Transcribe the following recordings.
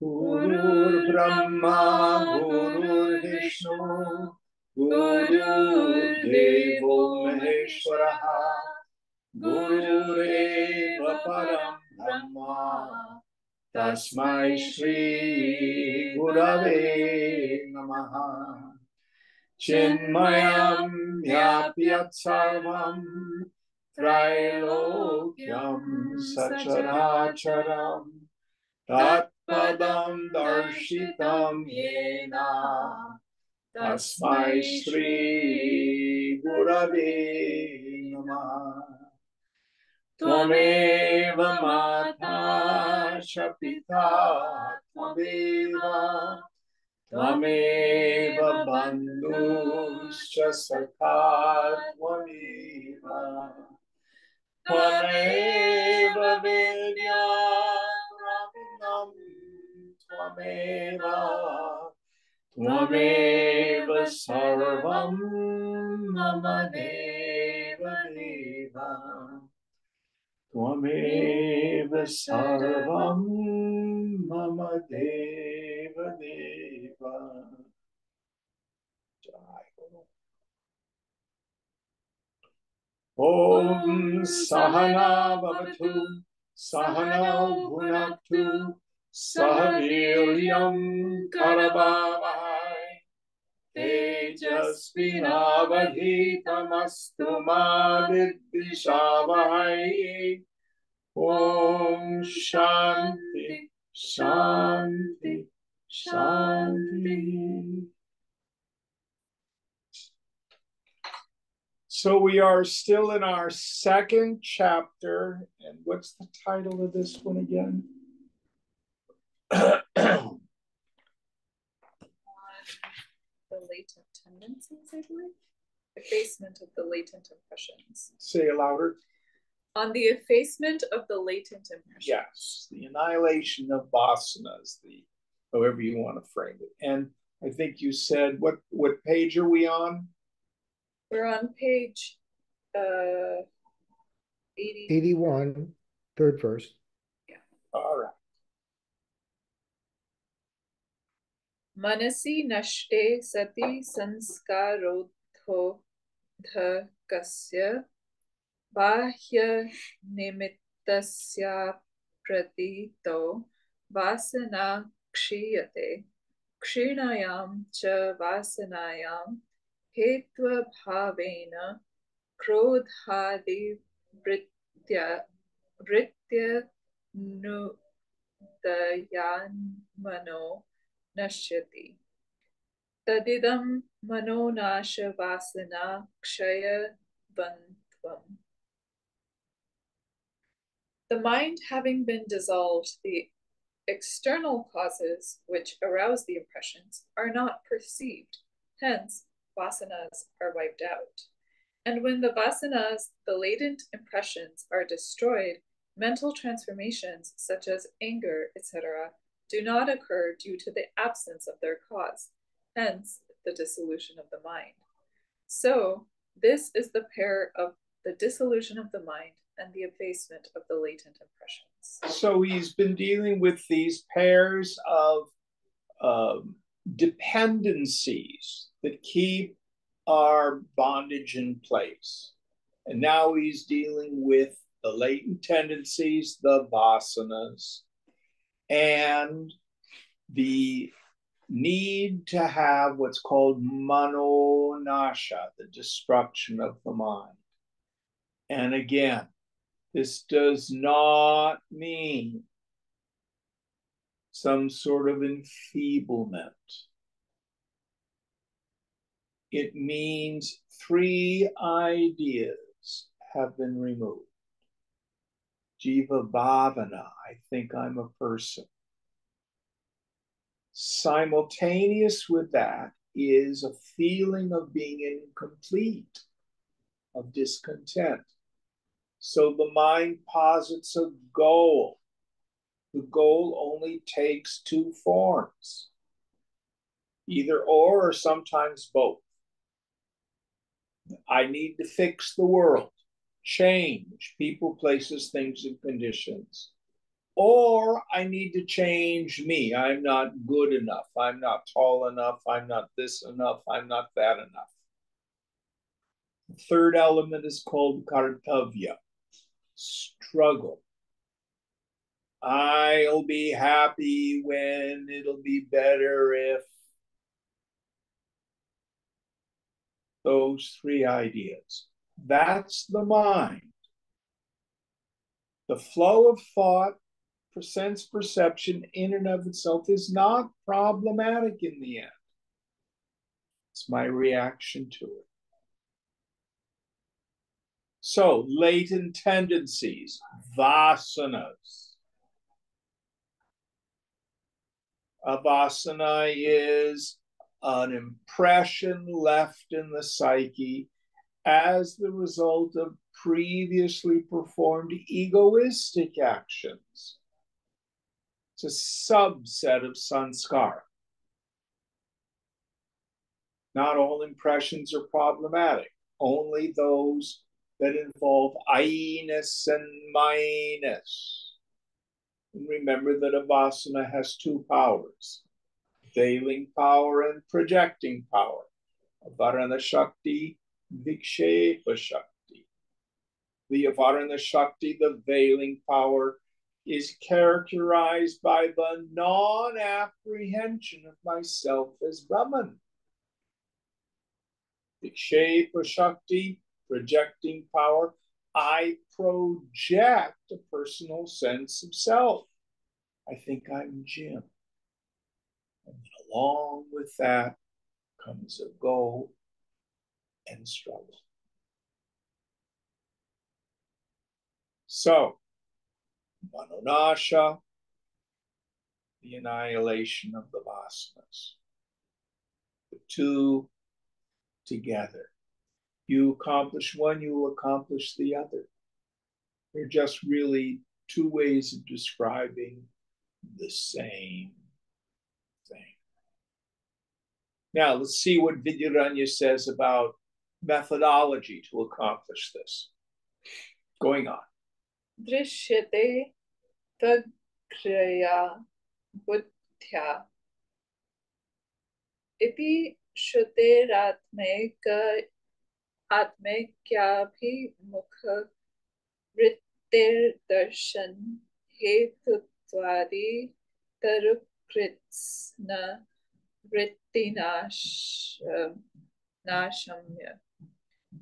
Gurur Brahma, Gurur Vishnu, Guru Devo Maheshwaraha, Gurureva Param Brahma, Tasmai Shri Gurave Namaha. Chinmayam Yapyat Sarvam Trailokyam Sacharacharam Tatpadam Darshitam Yena Tasmai Shri Gurave Namaha. Tvameva Mata Shapita Tvameva Tvameva Bandhuscha Sakha Tvameva Tvameva Vidya Ramanam Tvameva Tvameva Sarvam Mama Deva Deva Tvameva Sarvam Mama Deva Deva. Om Sahana Bhavatu Sahana Bhunaktu Sahaviryam Karavavahai Tejasvinavadhitamastu ma vidvishavahai. Om Shanti Shanti Shanti. So we are still in our second chapter, and what's the title of this one again? The latent tendencies, I believe. Effacement of the latent impressions. Say it louder. On the effacement of the latent impressions. Yes, the annihilation of vasanas, however you want to frame it. And I think you said, what page are we on? We're on page 81, third verse. Yeah. All right. Manasi nashte sati sanskarodho dhakasya bahya nimittasya pratito vasana kshiyate kshinayam cha vasanayam hetva bhavena krodhadi vritya nudayanmano nashyati tadidam manonasha vasana kshaya bantvam. The mind having been dissolved, the external causes which arouse the impressions are not perceived. Hence, vasanas are wiped out. And when the vasanas, the latent impressions, are destroyed, mental transformations such as anger, etc., do not occur due to the absence of their cause. Hence, the dissolution of the mind. So, this is the pair of the dissolution of the mind and the effacement of the latent impressions. So he's been dealing with these pairs of dependencies that keep our bondage in place. And now he's dealing with the latent tendencies, the vasanas, and the need to have what's called manonasha, the destruction of the mind. And again, this does not mean some sort of enfeeblement. It means 3 ideas have been removed. Jiva Bhavana, I think I'm a person. Simultaneous with that is a feeling of being incomplete, of discontent. So the mind posits a goal. The goal only takes two forms, either or sometimes both. I need to fix the world, change people, places, things, and conditions. Or I need to change me. I'm not good enough. I'm not tall enough. I'm not this enough. I'm not that enough. The third element is called kartavya, struggle. I'll be happy when, it'll be better if. Those three ideas. That's the mind. The flow of thought, sense perception in and of itself is not problematic in the end. It's my reaction to it. So, latent tendencies, vasanas. A vasana is an impression left in the psyche as the result of previously performed egoistic actions. It's a subset of sanskara. Not all impressions are problematic, only those that involve I-ness and my-ness. And remember that a vasana has two powers, veiling power and projecting power. Avarana Shakti, Vikshepa Shakti. The Avarana Shakti, the veiling power, is characterized by the non-apprehension of myself as Brahman. Vikshepa Shakti, projecting power, I project a personal sense of self. I think I'm Jim. And along with that comes a goal and struggle. So, manonasha, the annihilation of the vasanas. The two together. You accomplish one, you will accomplish the other. They're just really two ways of describing the same thing. Now, let's see what Vidyaranya says about methodology to accomplish this. Going on. Drishyate tagkraya buddhya iti shuteratmeka atmekyabhimukha vrittir darshan hetutwadi tarukritsna vrittinashamya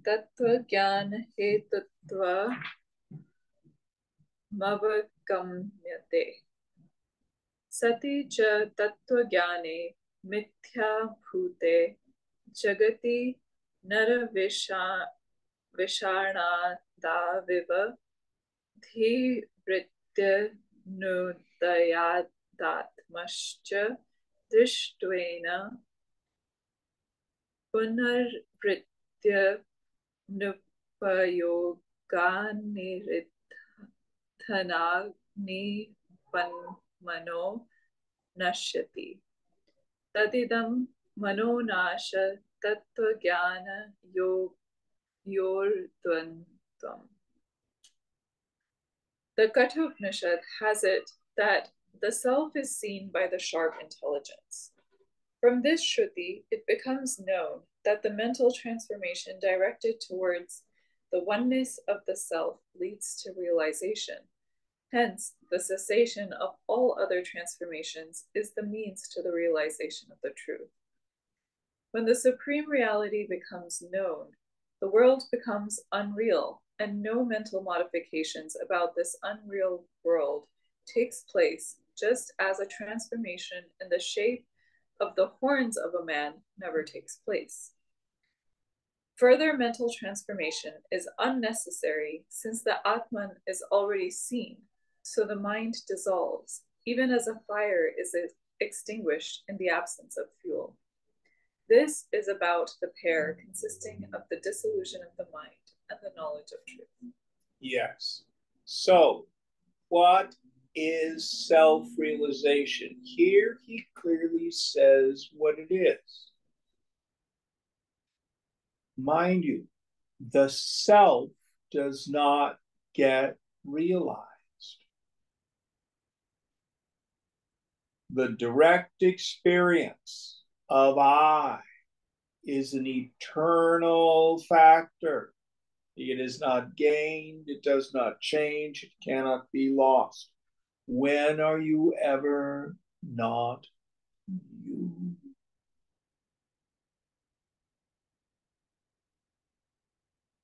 tattva jnana hetutva mavagamyate sati cha tattva jnane mithya bhute jagati nara visharnada viva dhi vritya nudayadatmascha drishtvena punarvritya nupayoganirithyanagni mano nashyati tadidam manonasha tattva jnana yordvantvam. The Kathopanishad has it that the self is seen by the sharp intelligence. From this Shruti, it becomes known that the mental transformation directed towards the oneness of the self leads to realization. Hence, the cessation of all other transformations is the means to the realization of the truth. When the supreme reality becomes known, the world becomes unreal, and no mental modifications about this unreal world takes place, just as a transformation in the shape of the horns of a man never takes place. Further mental transformation is unnecessary since the Atman is already seen, so the mind dissolves, even as a fire is extinguished in the absence of fuel. This is about the pair consisting of the dissolution of the mind and the knowledge of truth. Yes. So, what is self-realization? Here he clearly says what it is. Mind you, the self does not get realized. The direct experience of I is an eternal factor. It is not gained, it does not change, it cannot be lost. When are you ever not you?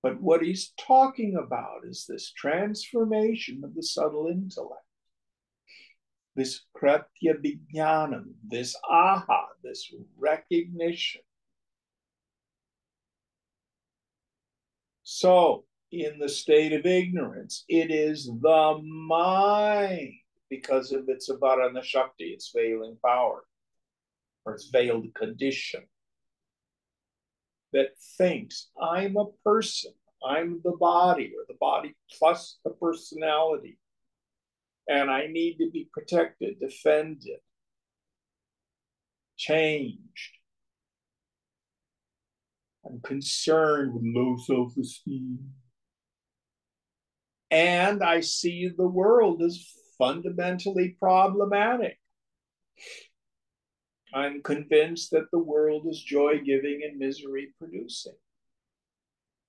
But what he's talking about is this transformation of the subtle intellect, this kratya vijnanam, this aha, this recognition. So, in the state of ignorance, it is the mind, because of its avarana shakti, its veiling power, or its veiled condition, that thinks I'm a person, I'm the body, or the body plus the personality, and I need to be protected, defended, changed. I'm concerned with low self-esteem. And I see the world as fundamentally problematic. I'm convinced that the world is joy-giving and misery-producing.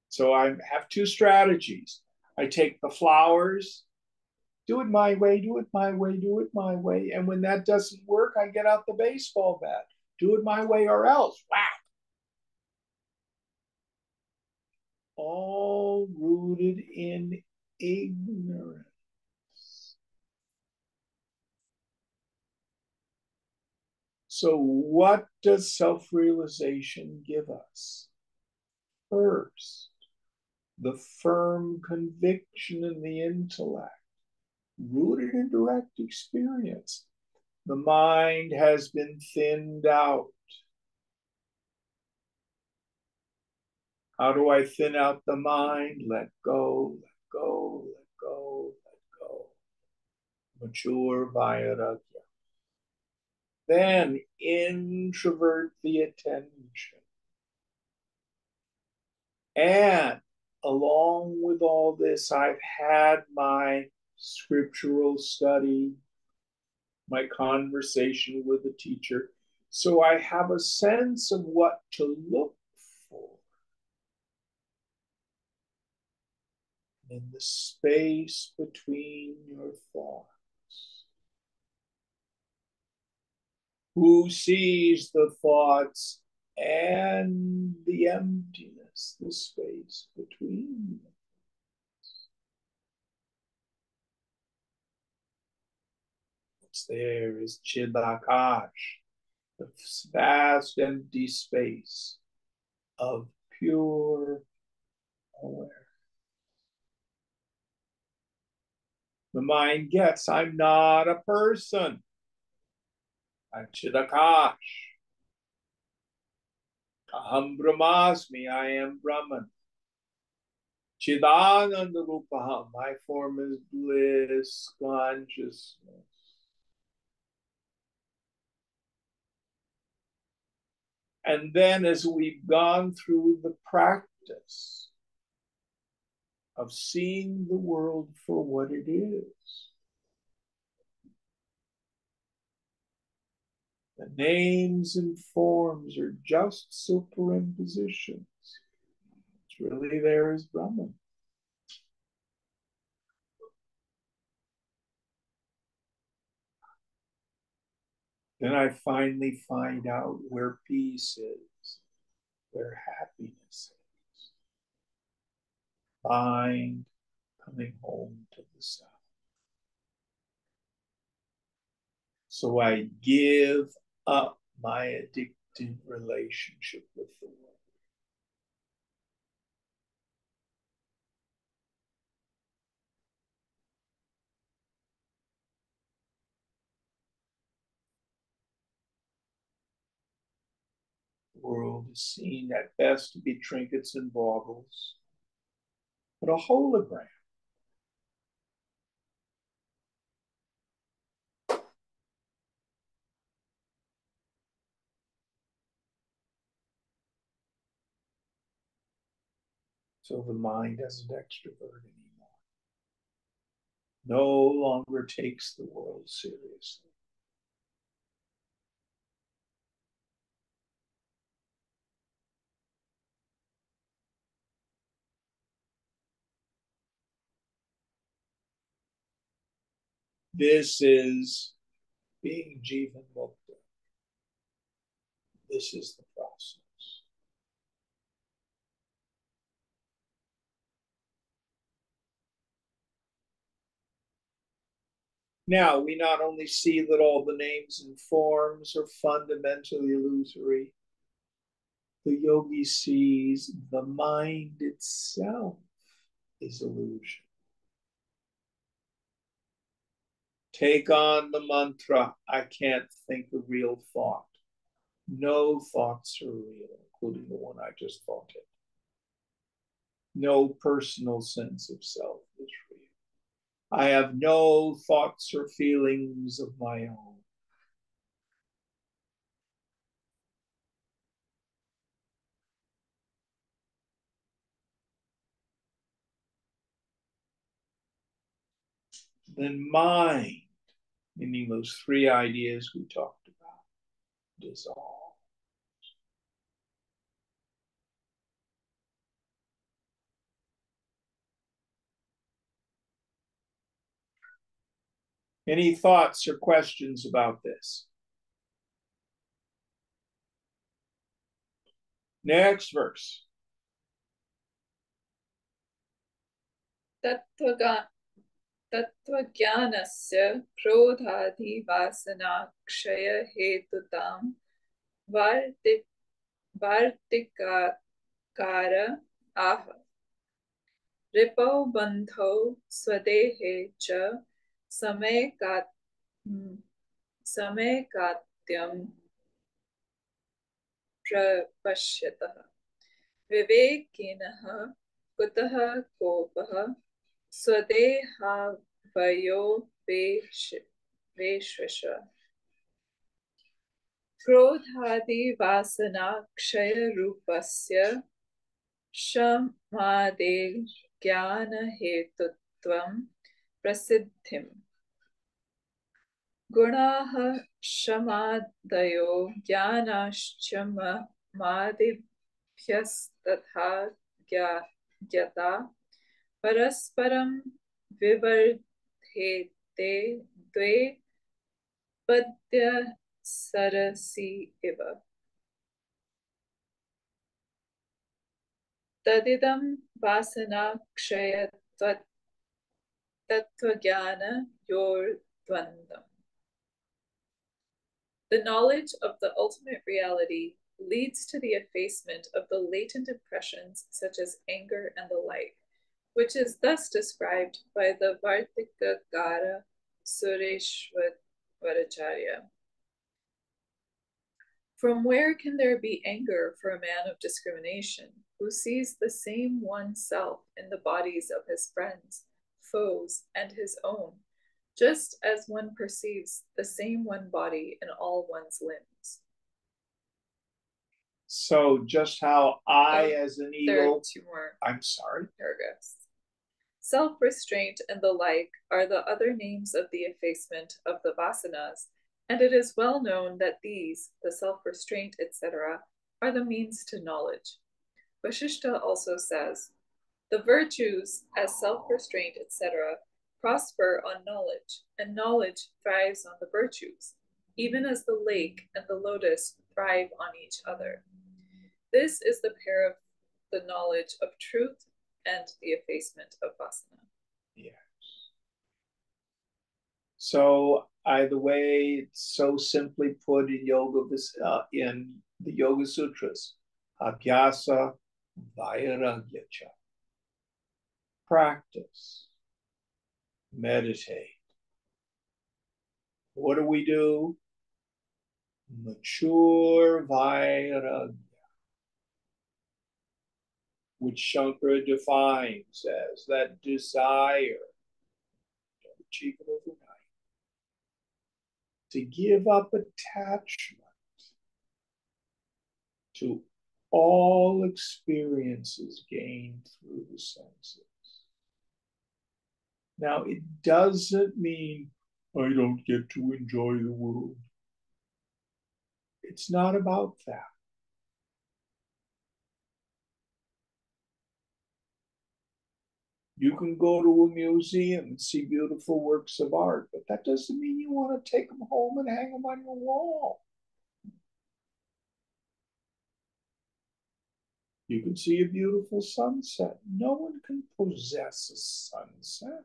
So I have two strategies. I take the flowers, do it my way, do it my way, do it my way. And when that doesn't work, I get out the baseball bat. Do it my way or else. Whack. All rooted in ignorance. So, what does self-realization give us? First, the firm conviction in the intellect, rooted in direct experience. The mind has been thinned out. How do I thin out the mind? Let go, let go, let go, let go. Mature vairagya. Then introvert the attention. And along with all this, I've had my scriptural study, my conversation with the teacher. So I have a sense of what to look for in the space between your thoughts. Who sees the thoughts and the emptiness, the space between them? What's there is Chidakash, the vast empty space of pure awareness. The mind gets, I'm not a person. I'm Chidakash. Aham Brahmasmi, I am Brahman. Chidananda Rupaham, my form is bliss, consciousness. And then as we've gone through the practice of seeing the world for what it is, the names and forms are just superimpositions. It's really there as Brahman. Then I finally find out where peace is, where happiness is. Find coming home to the self. So I give up my addictive relationship with the world. The world is seen at best to be trinkets and baubles, but a hologram. So the mind doesn't extrovert anymore. No longer takes the world seriously. This is being Jivan Mukti. This is the process. Now, we not only see that all the names and forms are fundamentally illusory, the yogi sees the mind itself is illusion. Take on the mantra, I can't think a real thought. No thoughts are real, including the one I just thought it. No personal sense of self is real. I have no thoughts or feelings of my own. Then mind, meaning those three ideas we talked about, dissolve. Any thoughts or questions about this? Next verse. तत्त्वज्ञानस्य क्रोधादिवासनाक्षयहेतुतां वार्तिकार आह रिपौ बन्धौ स्वदेहे च समैकात्यं प्रपश्यतः विवेकिनः कुतः कोपः स्वदेहावयो वेश्वश क्रोधादिवासनाक्षयरूपस्य शमादेर्ज्ञानहेतुत्वं प्रसिद्धिम् गुणाः शमादयो ज्ञानाश्चमादिभ्यस्तथा ज्ञाता परस्परं विवर्धेते द्वे पद्यसरसि इव तदिदं वासनाक्षयतत्त्वज्ञानयोर्द्वन्द्वम्. The knowledge of the ultimate reality leads to the effacement of the latent impressions such as anger and the like, which is thus described by the Vartikagara Sureshwaracharya. From where can there be anger for a man of discrimination, who sees the same one self in the bodies of his friends, foes, and his own, just as one perceives the same one body in all one's limbs? So just how I, as an ego, there are two more I'm sorry, paragraphs. Self-restraint and the like are the other names of the effacement of the vasanas, and it is well known that these, the self-restraint, etc., are the means to knowledge. Vasishtha also says, the virtues, as self-restraint, etc., prosper on knowledge, and knowledge thrives on the virtues, even as the lake and the lotus thrive on each other. This is the pair of the knowledge of truth and the effacement of vasana. Yes. So, the way it's so simply put in in the Yoga Sutras, abhyasa vairagyacha. Practice, meditate. What do? Mature vairagya. which Shankara defines as that desire to achieve it overnight, to give up attachment to all experiences gained through the senses. Now, it doesn't mean I don't get to enjoy the world. It's not about that. You can go to a museum and see beautiful works of art, but that doesn't mean you want to take them home and hang them on your wall. You can see a beautiful sunset. No one can possess a sunset.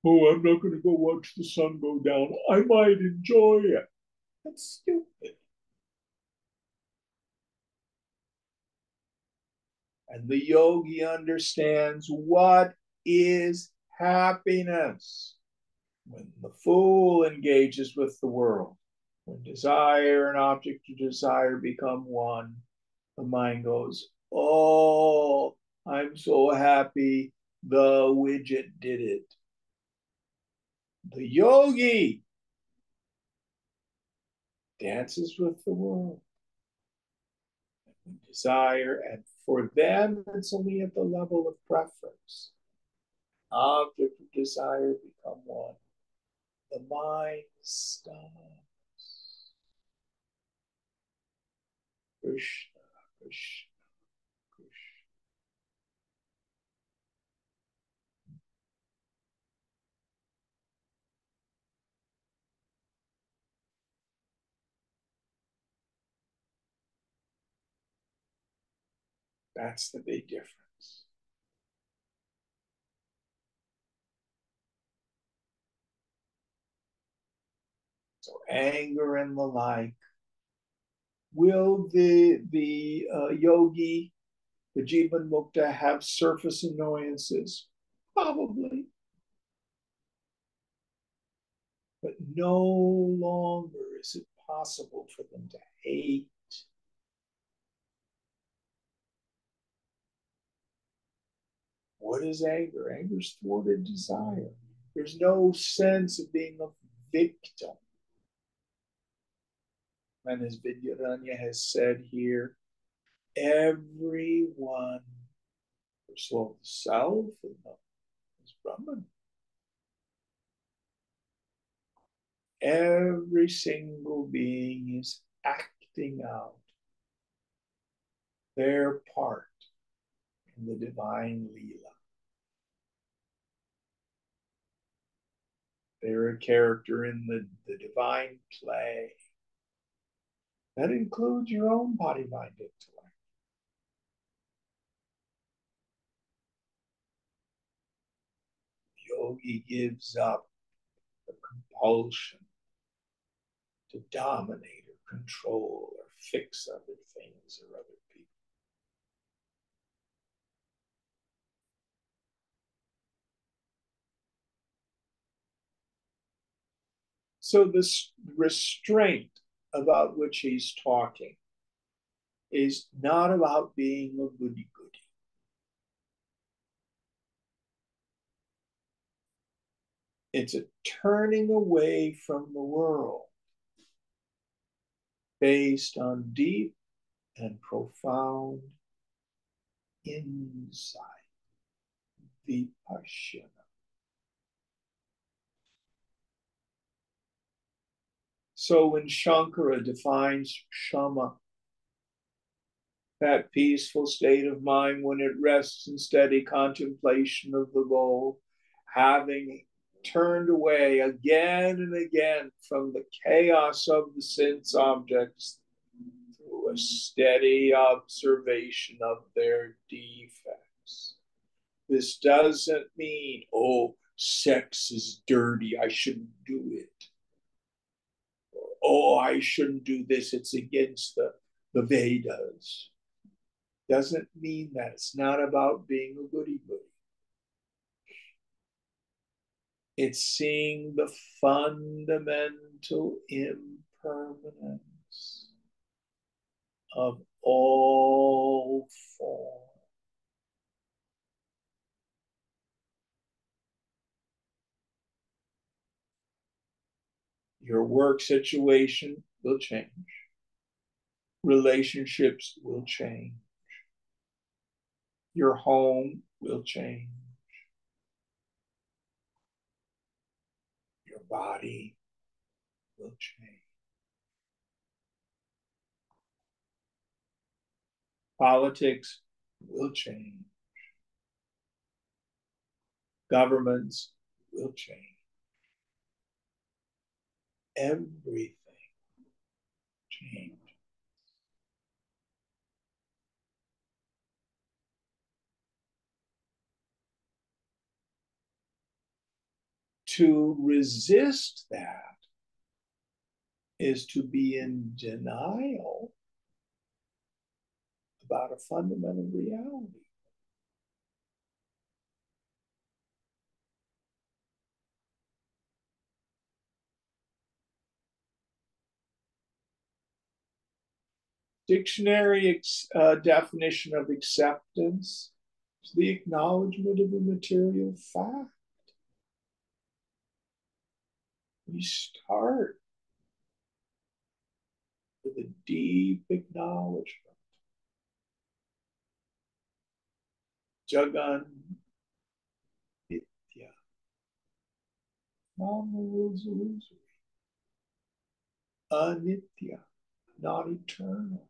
Oh, I'm not going to go watch the sun go down. I might enjoy it. That's stupid. And the yogi understands what is happiness. When the fool engages with the world, when desire and object of desire become one, the mind goes, oh, I'm so happy the widget did it. The yogi dances with the world. And desire, and for them, it's only at the level of preference. Object of desire become one. The mind stops. Krishna, Krishna, Krishna. That's the big difference. So anger and the like. Will the yogi, the Jivan Mukta, have surface annoyances? Probably. But no longer is it possible for them to hate. What is anger? Anger is thwarted desire. There's no sense of being a victim. And as Vidyaranya has said here, everyone, first of all, the self is Brahman. Every single being is acting out their part in the divine Leela. They're a character in the divine play. That includes your own body, mind, intellect. Yogi gives up the compulsion to dominate or control or fix other things or other people. So this restraint about which he's talking is not about being a goody-goody. It's a turning away from the world based on deep and profound insight, vipassana. So when Shankara defines shama, that peaceful state of mind when it rests in steady contemplation of the goal, having turned away again and again from the chaos of the sense objects through a steady observation of their defects. This doesn't mean, oh, sex is dirty, I shouldn't do it. Oh, I shouldn't do this, it's against the Vedas. Doesn't mean that. It's not about being a goody-goody. It's seeing the fundamental impermanence of all form. Your work situation will change. Relationships will change. Your home will change. Your body will change. Politics will change. Governments will change. Everything changes. To resist that is to be in denial about a fundamental reality. Dictionary definition of acceptance is the acknowledgement of a material fact. We start with a deep acknowledgement. Jagan Nitya. All the world's illusory. Anitya, not eternal.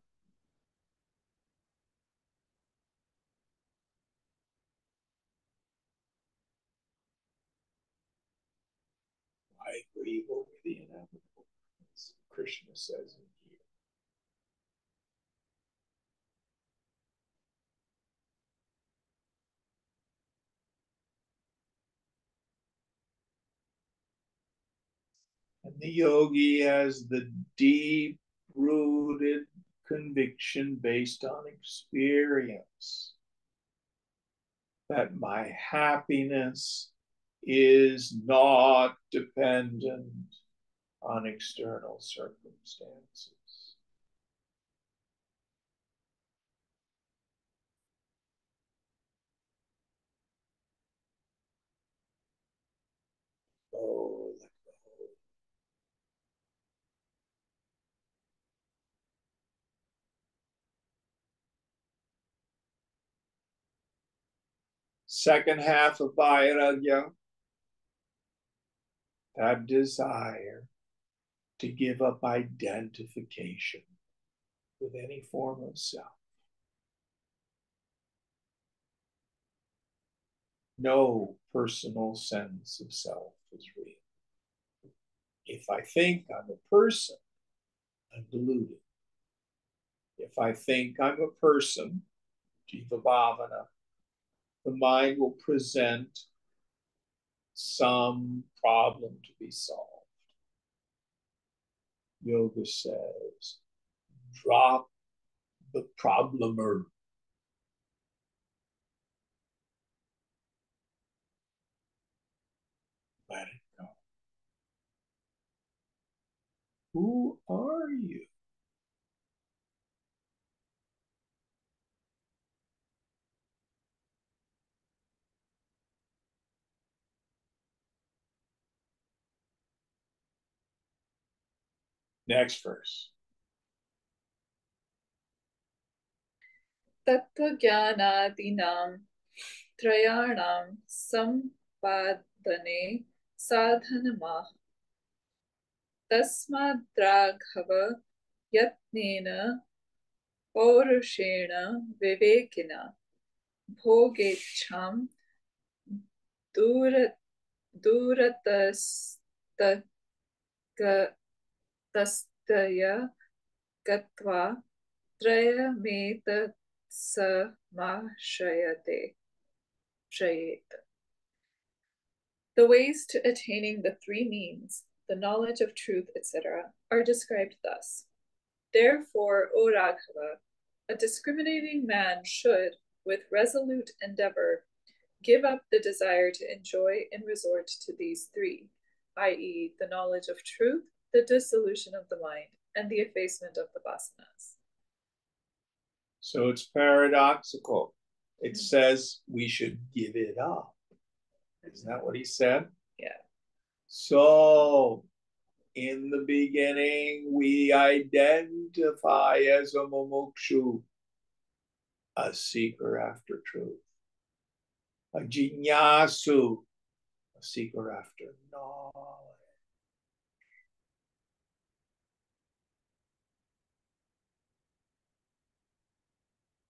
Why grieve over the inevitable? As Krishna says in here. And the yogi has the deep rooted conviction based on experience that my happiness is not dependent on external circumstances. Oh, let go. Second half of Vairagya, that desire to give up identification with any form of self. No personal sense of self is real. If I think I'm a person, I'm deluded. If I think I'm a person, Jiva Bhavana, the mind will present some problem to be solved. Yoga says, drop the problemer. Let it go. Who are you? Next verse. Tattva-jnanadinam trayanam sampadane sadhanamah tasmadraghava yatnena paurushena vivekina bhogecham duratastaya gatva trayametat samashayate. The ways to attaining the three means, the knowledge of truth, etc., are described thus. Therefore, O Raghava, a discriminating man should, with resolute endeavor, give up the desire to enjoy and resort to these three, i.e., the knowledge of truth, the dissolution of the mind, and the effacement of the vasanas. So it's paradoxical. It says we should give it up. Isn't that what he said? Yeah. So in the beginning, we identify as a mumukshu, a seeker after truth, a jinyasu, a seeker after knowledge.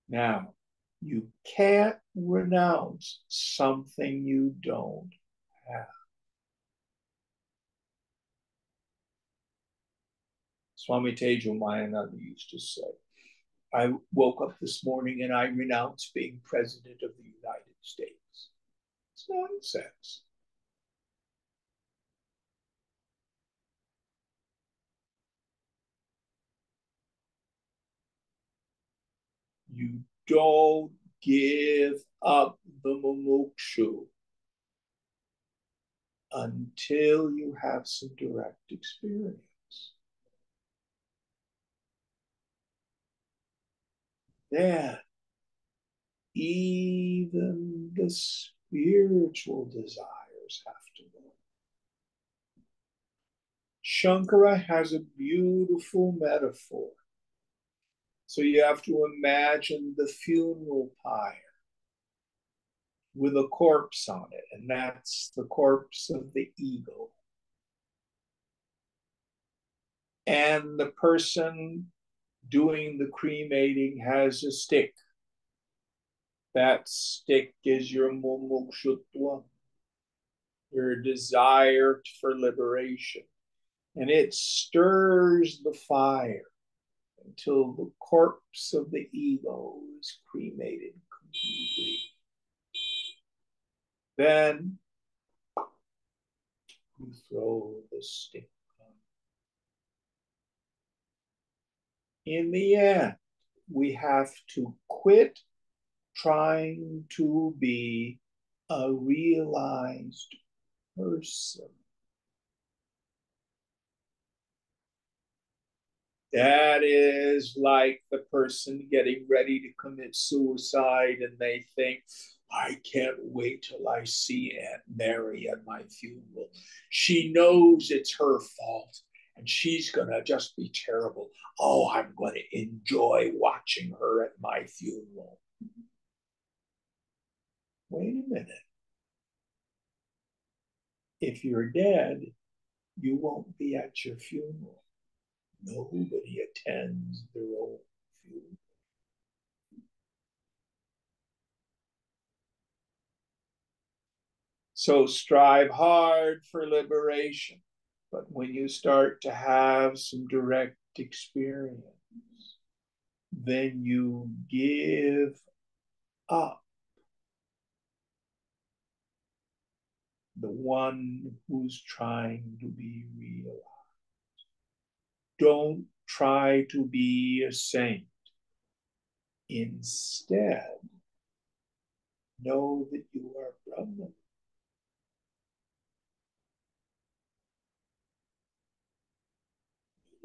Now, you can't renounce something you don't have. Swami Tejomayananda used to say, I woke up this morning and I renounced being president of the United States. It's nonsense. You don't give up the mumukshu until you have some direct experience. Then, even the spiritual desires have to go. Shankara has a beautiful metaphor. So you have to imagine the funeral pyre with a corpse on it, and that's the corpse of the ego. And the person doing the cremating has a stick. That stick is your mumukshutva, your desire for liberation. And it stirs the fire until the corpse of the ego is cremated completely. Then you throw the stick on. In the end, we have to quit trying to be a realized person. That is like the person getting ready to commit suicide and they think, I can't wait till I see Aunt Mary at my funeral. She knows it's her fault and she's going to just be terrible. Oh, I'm going to enjoy watching her at my funeral. Wait a minute. If you're dead, you won't be at your funeral. Nobody attends their own funeral. So strive hard for liberation. But when you start to have some direct experience, then you give up the one who's trying to be realized. Don't try to be a saint. Instead, know that you are Brahman.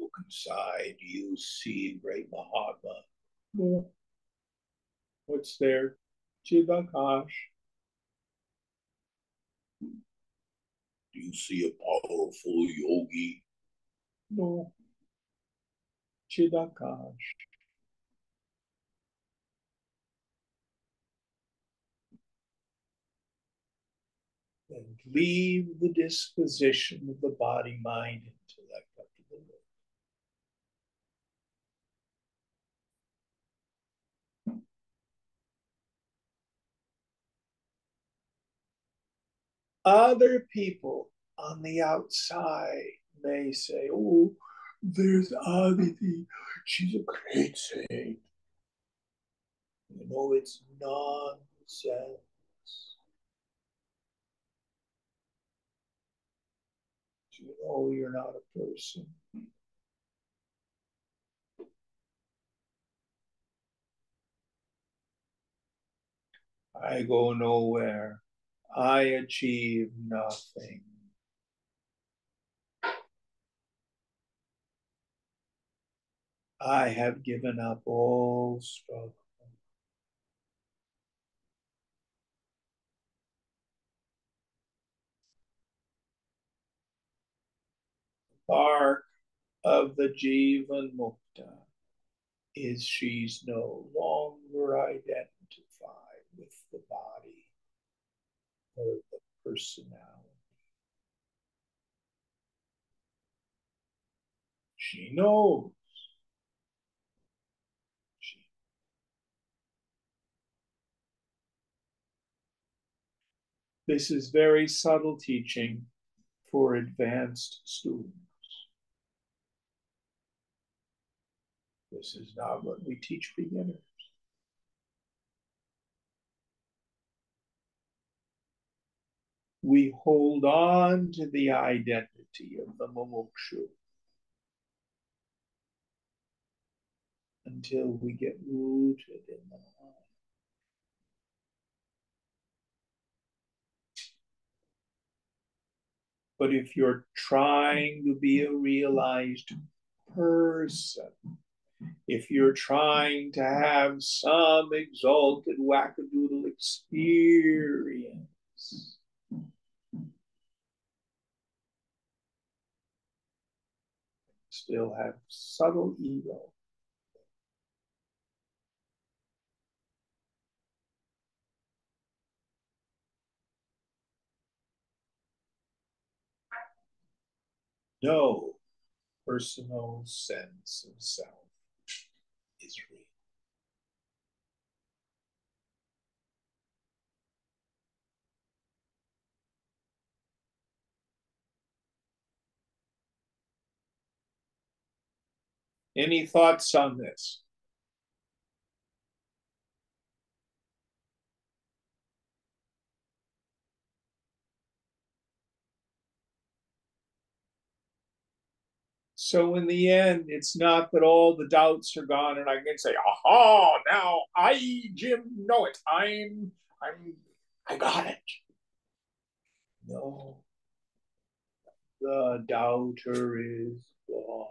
Look inside, you see great Mahatma. No. What's there? Chidakash. Do you see a powerful yogi? No. Chidakash. And leave the disposition of the body, mind, intellect up to the Lord. Other people on the outside may say, oh, there's Aditi. She's a great saint. You know, it's nonsense. You know you're not a person. I go nowhere. I achieve nothing. I have given up all struggle. arc of the Jivan Mukta is she's no longer identified with the body or the personality. She knows. This is very subtle teaching for advanced students. This is not what we teach beginners. We hold on to the identity of the mumukshu until we get rooted in the mind. But if you're trying to be a realized person, if you're trying to have some exalted wackadoodle experience, still have subtle ego. No personal sense of self is real. Any thoughts on this? So in the end, it's not that all the doubts are gone and I can say, aha, now I, Jim, know it. I got it. No, the doubter is gone.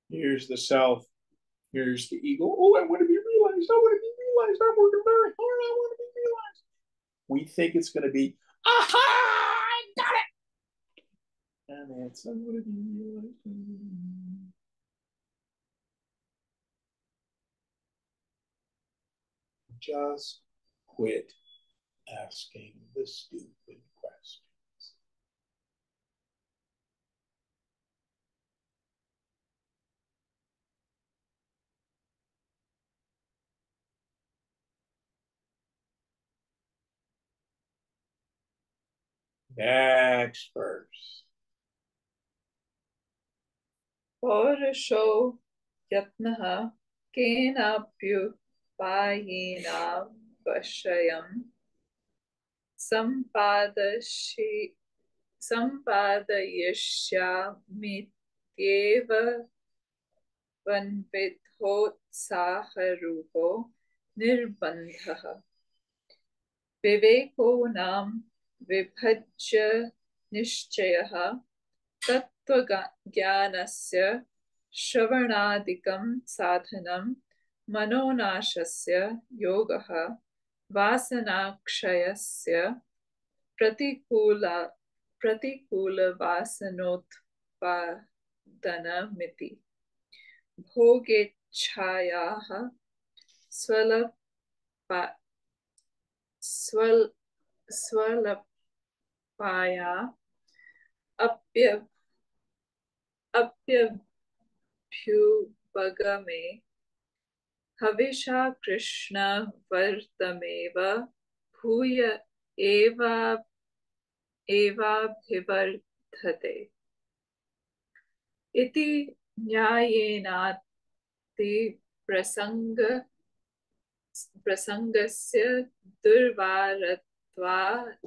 Here's the self. Here's the ego. Oh, I want to be realized. I want to be realized. I'm working very hard. I want to be realized. We think it's going to be, aha, I got it. And it's, I want to be realized. Just quit asking the stupid questions. Next verse. Paurusho yatnaha kenapyupayena vashayam sampadayishyamityeva vanvidhotsaharupo nirbandhaha viveko nam vibhajya nishchayaha तत्त्वज्ञानस्य श्रवणादिकं साधनं मनोनाशस्य योगः वासनाक्षयस्य प्रतिकूलवासनोत्पादनमिति भोगेच्छायाः स्वल्पाया अप्यभ्युपगमे हविषा कृष्ण वर्तमेव भूय एवाभिवर्धते इति न्यायेनाति प्रसंगस्य दुर्वारत्वात्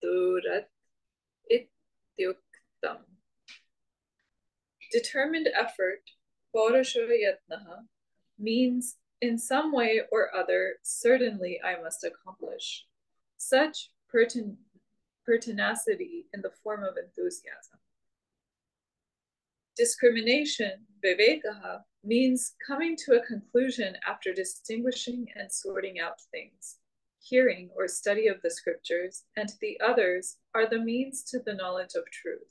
दूरत् इत्युक्तम्. Determined effort, Paurusho yatnaha, means in some way or other, certainly I must accomplish. Such pertinacity in the form of enthusiasm. Discrimination, vivekaha, means coming to a conclusion after distinguishing and sorting out things. Hearing or study of the scriptures and the others are the means to the knowledge of truth.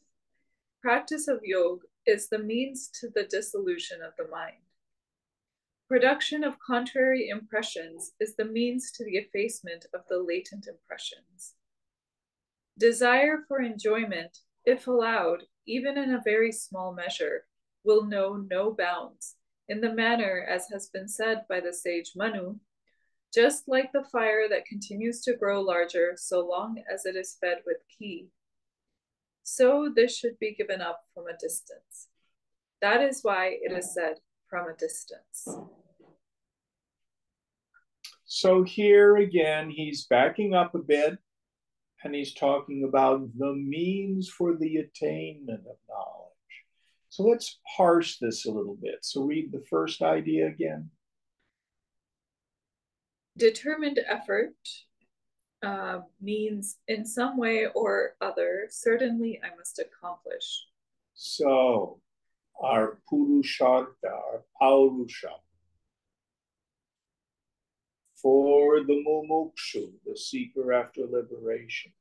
Practice of yoga is the means to the dissolution of the mind. Production of contrary impressions is the means to the effacement of the latent impressions. Desire for enjoyment, if allowed, even in a very small measure, will know no bounds, in the manner as has been said by the sage Manu, just like the fire that continues to grow larger so long as it is fed with ghee. So this should be given up from a distance. That is why it is said from a distance. So here again, he's backing up a bit and he's talking about the means for the attainment of knowledge. So let's parse this a little bit. So read the first idea again. Determined effort means in some way or other, certainly I must accomplish. So our purushartha, our paurusha, for the mumukshu, the seeker after liberation,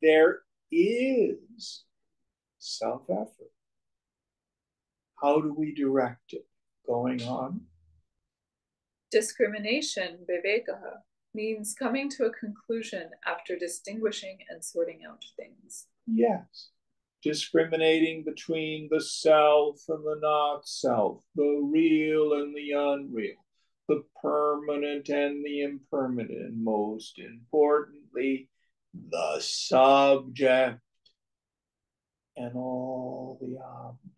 there is self-effort. How do we direct it? Going on. Discrimination, viveka, means coming to a conclusion after distinguishing and sorting out things. Yes. Discriminating between the self and the not self, the real and the unreal, the permanent and the impermanent, and most importantly, the subject and all the objects.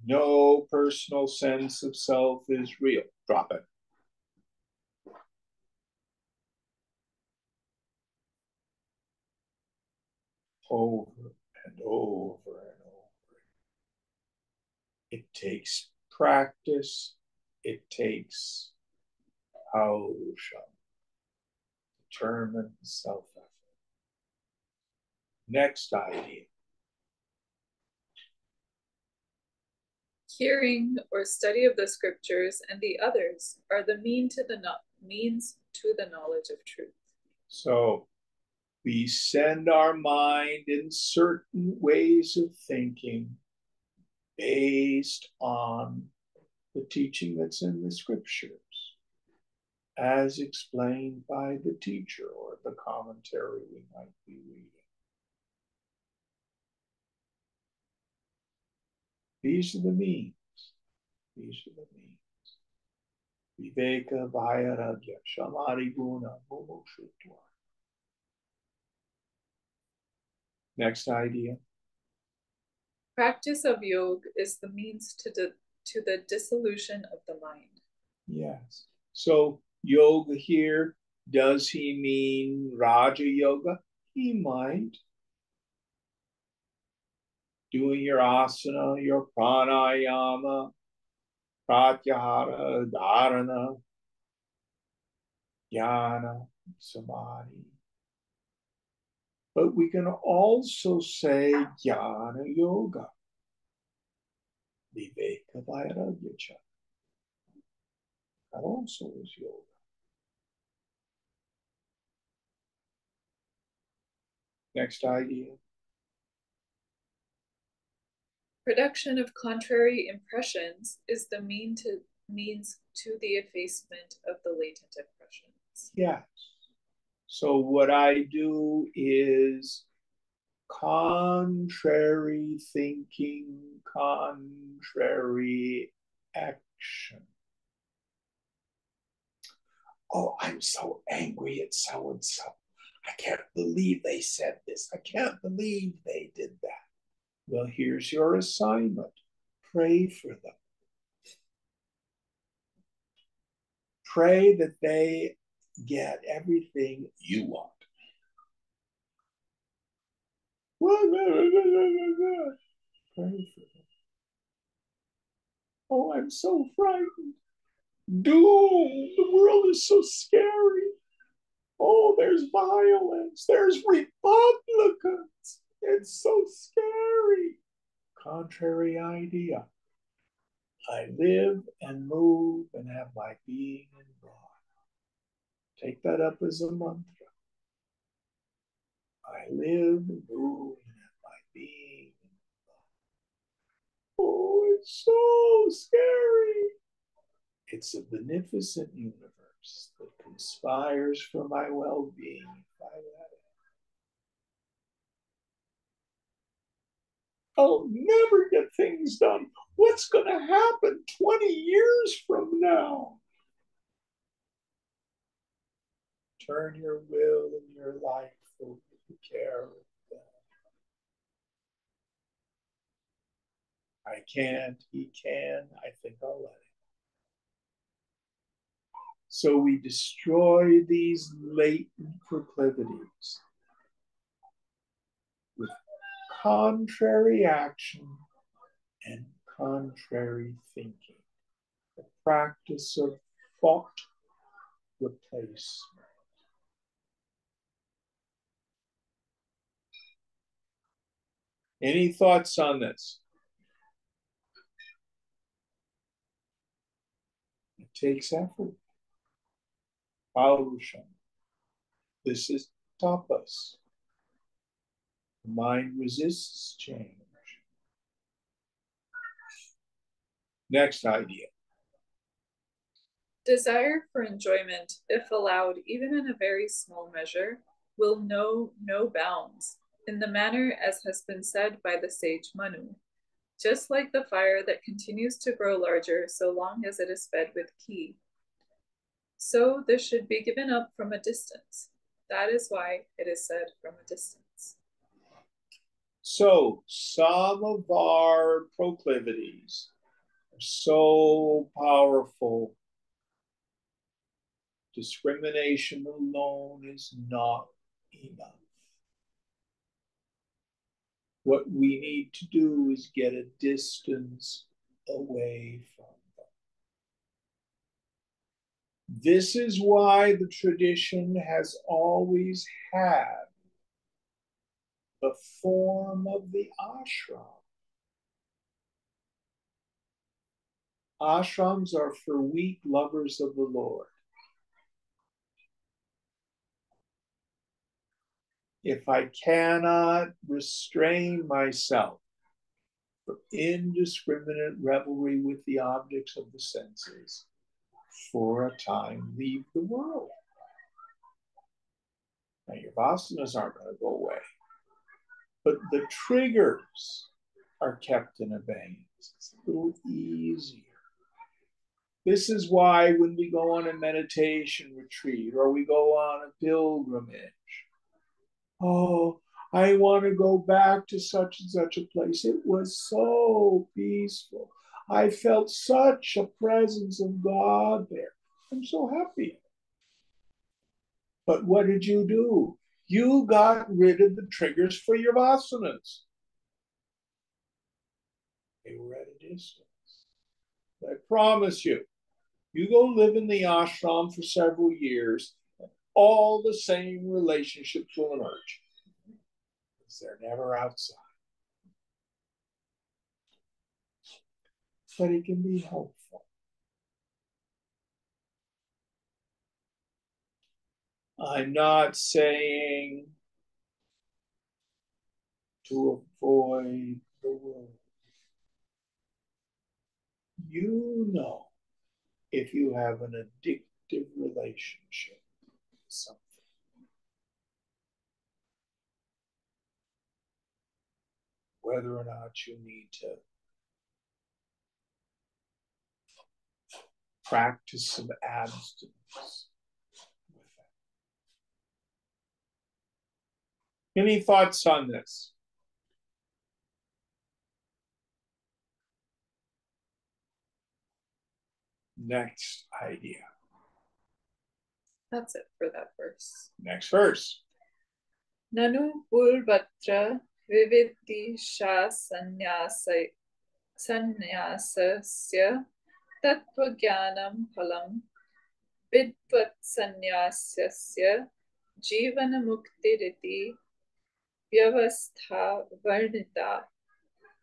No personal sense of self is real. Drop it. Over and over and over. It takes practice. It takes paurusha, determined self-effort. Next idea. Hearing or study of the scriptures and the others are the means to the knowledge of truth. So we send our mind in certain ways of thinking based on the teaching that's in the scriptures, as explained by the teacher or the commentary we might be reading. These are the means. These are the means. Viveka, Vairagya, Shamari Guna, Mumukshutva. Next idea. Practice of yoga is the means to the dissolution of the mind. Yes. So yoga here, does he mean Raja Yoga? He might. Doing your asana, your pranayama, pratyahara, dharana, jnana, samadhi. But we can also say jnana yoga, viveka vairagya cha. That also is yoga. Next idea. Production of contrary impressions is the means to the effacement of the latent impressions. Yes. So what I do is contrary thinking, contrary action. Oh, I'm so angry at so and so. I can't believe they said this. I can't believe they did that. Well, here's your assignment. Pray for them. Pray that they get everything you want. Pray for them. Oh, I'm so frightened. Doom. The world is so scary. Oh, there's violence. There's Republicans. It's so scary. Contrary idea. I live and move and have my being in God. Take that up as a mantra. I live and move and have my being in God. Oh, it's so scary. It's a beneficent universe that conspires for my well-being if I let it. I'll never get things done. What's going to happen 20 years from now? Turn your will and your life over to care of them. I can't, he can, I think I'll let him. So we destroy these latent proclivities with contrary action and contrary thinking. The practice of thought replacement. Any thoughts on this? It takes effort. Paurusha. This is tapas. The mind resists change. Next idea. Desire for enjoyment, if allowed even in a very small measure, will know no bounds, in the manner as has been said by the sage Manu, just like the fire that continues to grow larger so long as it is fed with ghee. So this should be given up from a distance. That is why it is said from a distance. So some of our proclivities are so powerful. Discrimination alone is not enough. What we need to do is get a distance away from them. This is why the tradition has always had the form of the ashram. Ashrams are for weak lovers of the Lord. If I cannot restrain myself from indiscriminate revelry with the objects of the senses, for a time leave the world. Now, your vasanas aren't going to go away, but the triggers are kept in abeyance. It's a little easier. This is why when we go on a meditation retreat or we go on a pilgrimage, oh, I want to go back to such and such a place. It was so peaceful. I felt such a presence of God there. I'm so happy. But what did you do? You got rid of the triggers for your vasanas. They were at a distance. I promise you, you go live in the ashram for several years, and all the same relationships will emerge. Because they're never outside. But it can be helpful. I'm not saying to avoid the world. You know if you have an addictive relationship with something. Whether or not you need to practice some abstinence with that. Any thoughts on this? Next idea. That's it for that verse. Next verse. Nanu purvatra vivitti sha sannyasasya tattva jnanam phalam vidvat sannyasasya जीवन मुक्तिरिति व्यवस्था वर्णिता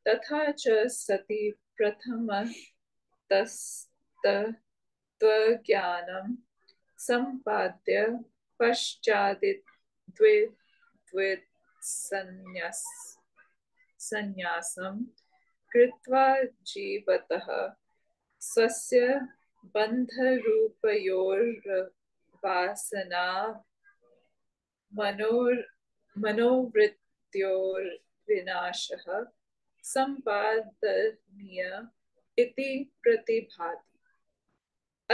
तथा च सति प्रथमतस्तत्त्वज्ञानं सम्पाद्य पश्चादिद्विद्सन्न्यासं कृत्वा जीवतः स्वस्य बन्धरूपयोर्वासना मनोवृत्त्योर्विनाशः सम्पादनीय इति प्रतिभाति।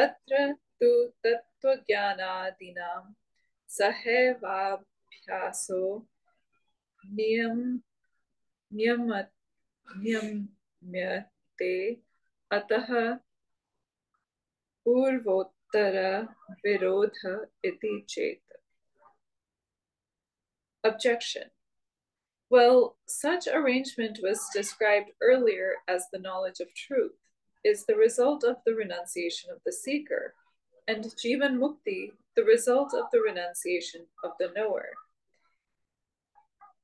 अत्र तु तत्त्वज्ञानादीनां सहैवाभ्यासो नियम्यते अतः पूर्वोत्तर विरोध इति चेत्. Objection. Well, such arrangement was described earlier as the knowledge of truth, is the result of the renunciation of the seeker, and Jivan Mukti, the result of the renunciation of the knower.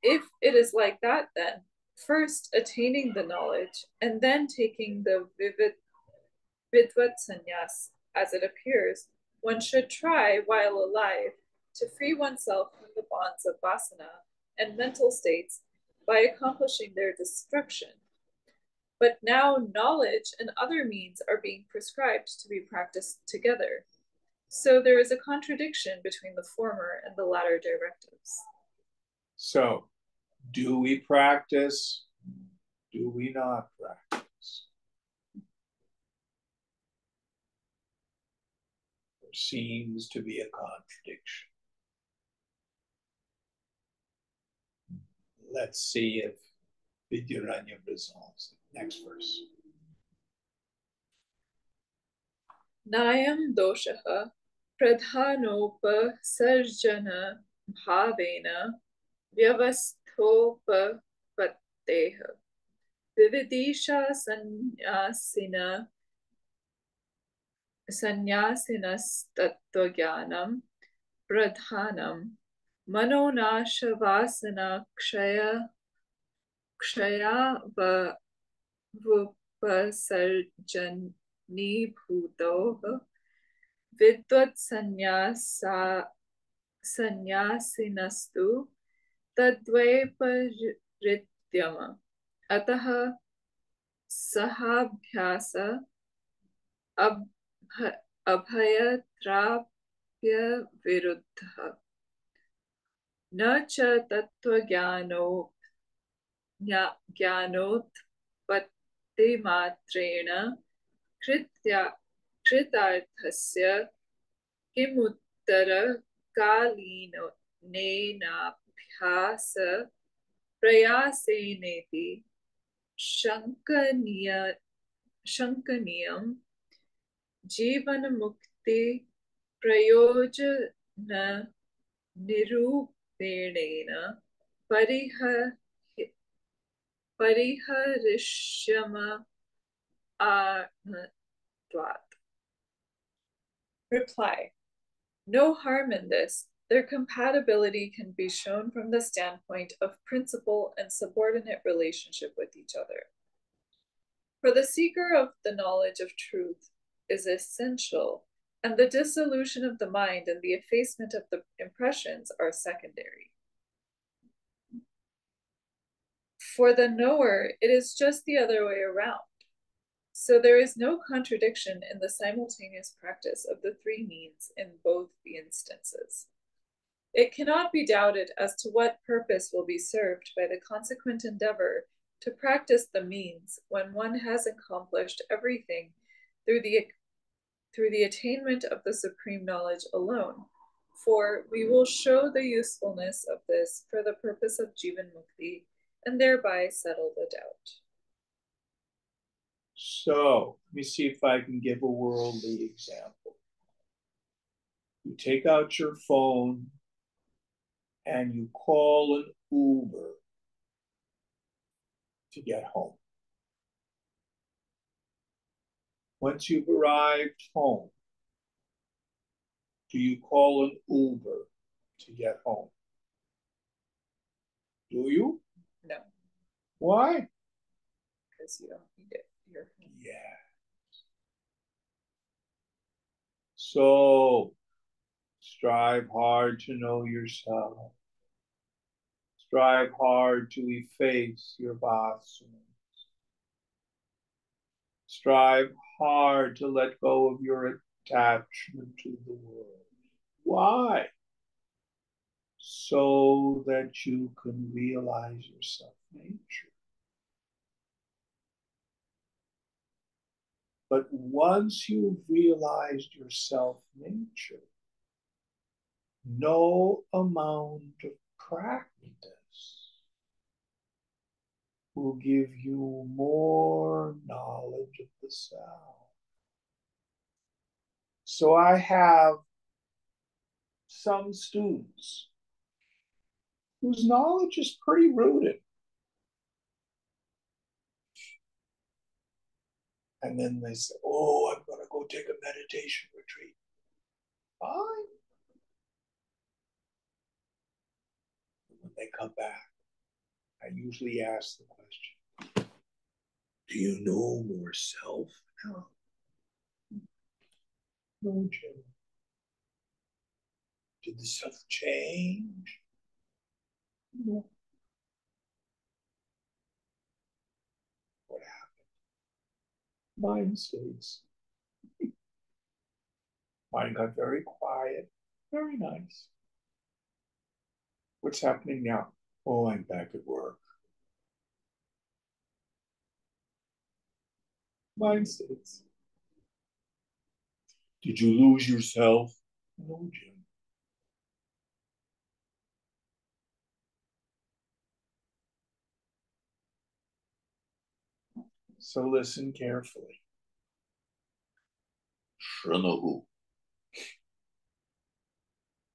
If it is like that, then, first attaining the knowledge, and then taking the vidvat sannyas, as it appears, one should try, while alive, to free oneself from the bonds of vasana and mental states by accomplishing their destruction. But now knowledge and other means are being prescribed to be practiced together. So there is a contradiction between the former and the latter directives. So, do we practice? Do we not practice? There seems to be a contradiction. Let's see if Vidyaranya resolves it. Next verse. Nayam doshaha pradhanopasarjana bhavena vyavasthopavatteha vividisha sannyasinastattvagyanam pradhanam manonashavasana kshaya vupasarjanibhutoh vidvat sannyasinastu tadvaiparithyama ataha sahabhyasa abhayatrapya viruddha na cha tattvajnanotpattimatrena kritarthasya kimuttara kalinenabhyasa prayaseneti shankaniyam Jivan Mukti Prayojana Nirupenena Pariharishyama Anatvat. Reply. No harm in this. Their compatibility can be shown from the standpoint of principal and subordinate relationship with each other. For the seeker of the knowledge of truth is essential, and the dissolution of the mind and the effacement of the impressions are secondary. For the knower, it is just the other way around. So there is no contradiction in the simultaneous practice of the three means in both the instances. It cannot be doubted as to what purpose will be served by the consequent endeavor to practice the means when one has accomplished everything through the attainment of the supreme knowledge alone. For we will show the usefulness of this for the purpose of Jivan Mukti and thereby settle the doubt. So, let me see if I can give a worldly example. You take out your phone and you call an Uber to get home. Once you've arrived home, do you call an Uber to get home. Do you? No, Why? because you don't need it. You're home. Yeah. So strive hard to know yourself. Strive hard to efface your vasanas. Strive hard to let go of your attachment to the world. Why? So that you can realize your self-nature. But once you've realized your self-nature, no amount of practice will give you more knowledge of the self. So I have some students whose knowledge is pretty rooted. And then they say, oh, I'm going to go take a meditation retreat. Fine. When they come back, I usually ask the question, do you know more self now? No, Jim. Did the self change? No. What happened? Mind stays. Mine got very quiet, very nice. What's happening now? Oh, I'm back at work. Mind stays. Did you lose yourself? No, Jim. So listen carefully. Shrinahu.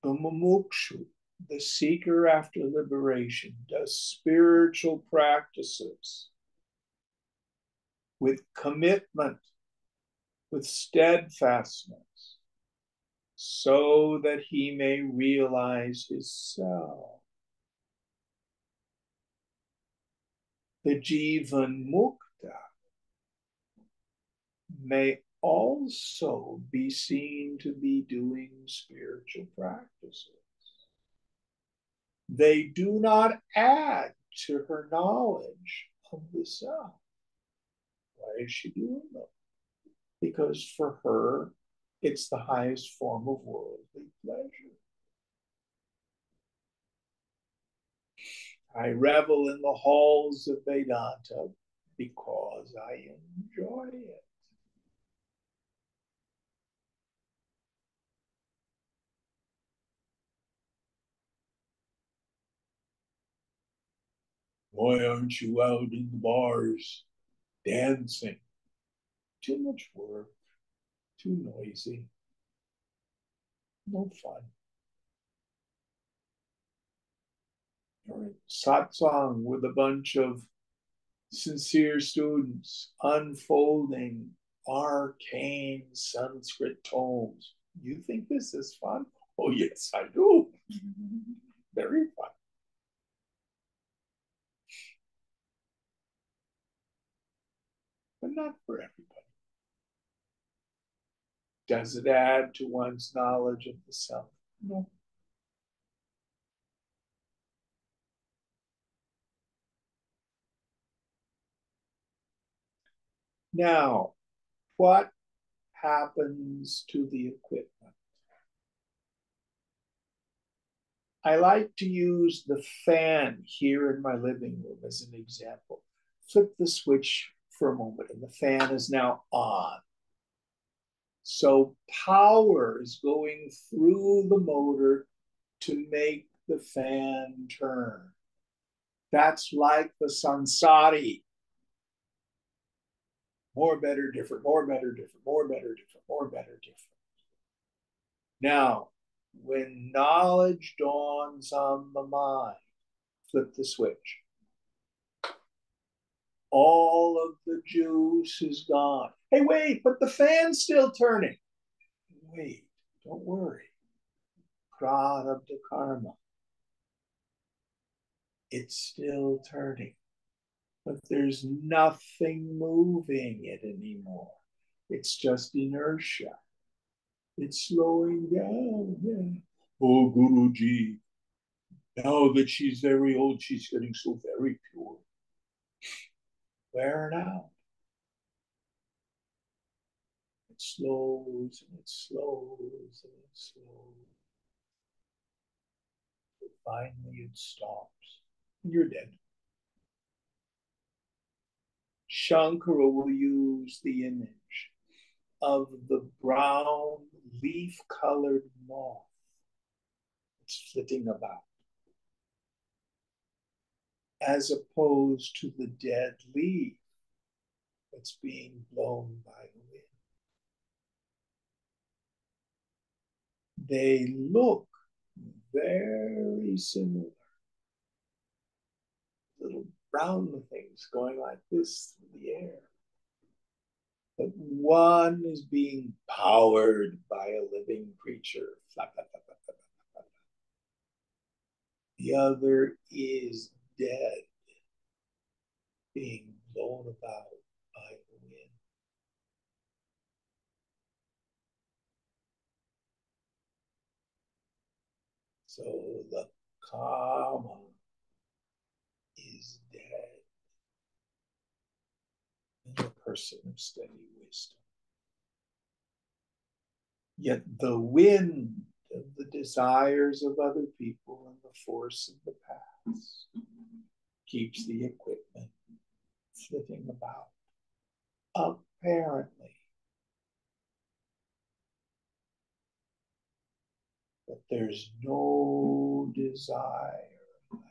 The mumukshu, the seeker after liberation, does spiritual practices with commitment, with steadfastness, so that he may realize his self. The Jivan Mukta may also be seen to be doing spiritual practices. They do not add to her knowledge of the self. Why is she doing them? Because for her, it's the highest form of worldly pleasure. I revel in the halls of Vedanta because I enjoy it. Why aren't you out in the bars dancing? Too much work, too noisy, no fun. You're in satsang with a bunch of sincere students unfolding arcane Sanskrit tomes. You think this is fun? Oh, yes, I do. Very fun. But not for everybody. Does it add to one's knowledge of the self? No. Now, what happens to the equipment? I like to use the fan here in my living room as an example. Flip the switch for a moment, and the fan is now on. So power is going through the motor to make the fan turn. That's like the sansari. More, better, different, more, better, different, more, better, different, more, better, different. Now, when knowledge dawns on the mind, flip the switch. All of the juice is gone. Hey, wait, but the fan's still turning. Wait, don't worry. prarabdha karma. It's still turning, but there's nothing moving it anymore. It's just inertia. It's slowing down. Yeah. Oh, Guruji, now that she's very old, she's getting so very pure. Wearing out. It slows and it slows and it slows. But finally, it stops. And you're dead. Shankara will use the image of the brown leaf-colored moth. It's flitting about, as opposed to the dead leaf that's being blown by the wind. They look very similar. Little brown things going like this through the air. But one is being powered by a living creature. The other is dead, being blown about by the wind. So the karma is dead in the person of steady wisdom. Yet the wind of the desires of other people and the force of the past keeps the equipment flitting about. Apparently. But there's no desire in that.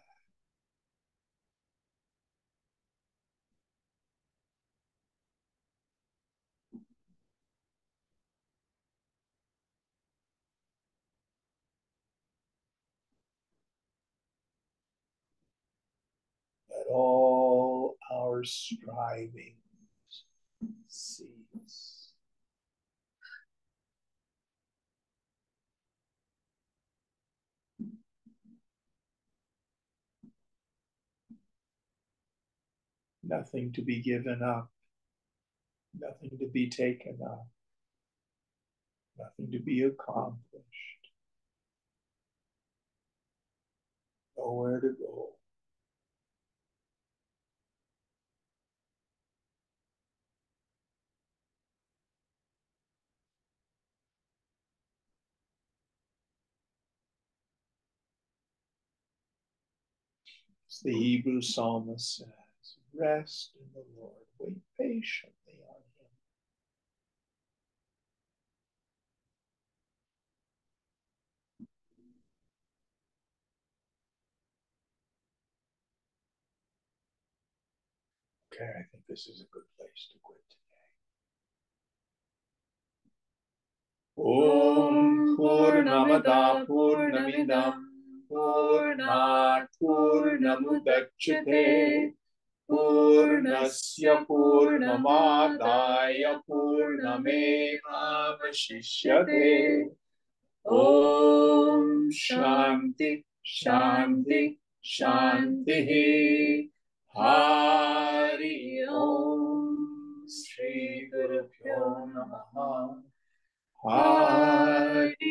Let all our strivings cease. Nothing to be given up, nothing to be taken up, nothing to be accomplished, nowhere to go. As the Hebrew psalmist says, rest in the Lord, wait patiently on him. Okay, I think this is a good place to quit today. Om Purnamada Purnamidam Purnat Purnamudachyate Purnasya Purnamadaya Purnamevavashishyate. Om Shanti Shanti Shanti. Hari Om Shri Guru Pyo Namaha. Hari